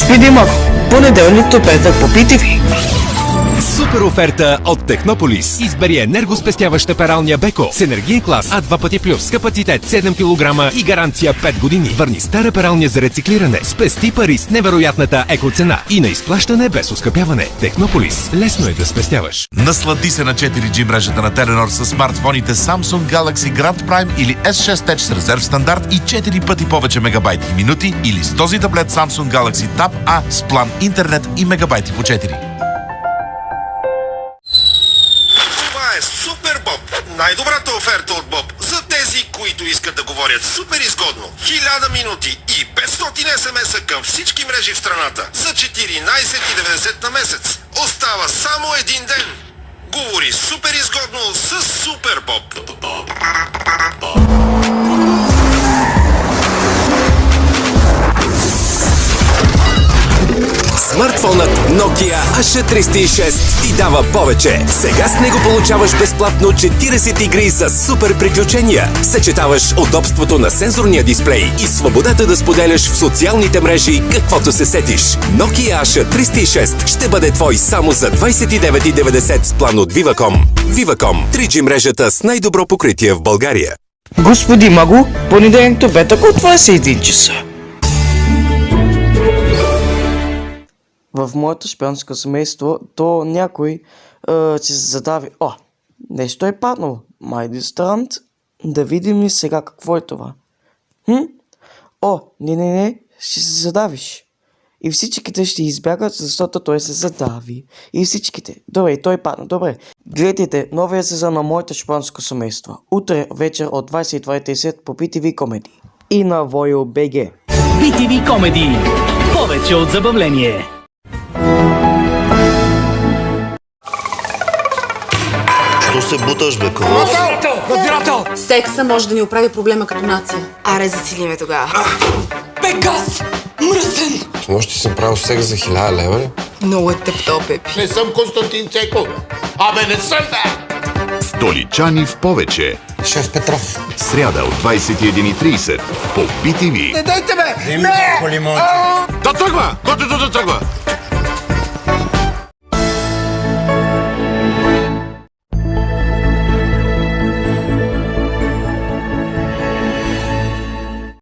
Господи Мако, понеделник до петък по BTV. Супер оферта от Технополис. Избери енергоспестяваща пералня Беко с енергиен клас А2 пъти плюс, капацитет 7 кг и гаранция 5 години. Върни стара пералня за рециклиране. Спести пари с невероятната екоцена и на изплащане без оскъпяване. Технополис. Лесно е да спестяваш. Наслади се на 4G мрежата на Теленор с смартфоните Samsung Galaxy Grand Prime или S6 Edge с резерв стандарт и 4 пъти повече мегабайти и минути, или с този таблет Samsung Galaxy Tab A с план интернет и мегабайти по 4. Супер Боб! Най-добрата оферта от Боб за тези, които искат да говорят супер изгодно. 1000 минути и 500 смс-а към всички мрежи в страната за 14,90 на месец. Остава само един ден. Говори супер изгодно с Супер Боб. Смартфонът Nokia H306 ти дава повече. Сега с него получаваш безплатно 40 игри за супер приключения. Съчетаваш удобството на сензорния дисплей и свободата да споделяш в социалните мрежи каквото се сетиш. Nokia H306 ще бъде твой само за 29,90 с план от Viva.com. Viva.com, 3G мрежата с най-добро покритие в България. Господи Маго, понеделник до петък от 21 часа. В моето шпионско семейство, то някой се задави. О, нещо е паднало. Майди странт. Да видим ли сега какво е това? О, не, ще се задавиш. И всичките ще избягат, защото той се задави. И всичките. Добре, той падна. Добре. Гледайте новия сезон на моето шпионско семейство. Утре вечер от 22:30 по BTV Comedy. И на Voyo BG. BTV Comedy. Повече от забавление. Що се буташ, бе, Надзирател! Секса може да ни оправи проблема като нация. Аре, засилиме тогава. Бе, газ! Мръсен! С нощи съм правил секс за 1000 лева ли? Много е тъпто, Пепи. Не съм Константин Цеков. Абе, не съм, бе! Столичани в повече. Шеф Петров. Сряда от 21:30 по BTV. Не дайте, бе! Не! Да тръгва! Който да тръгва!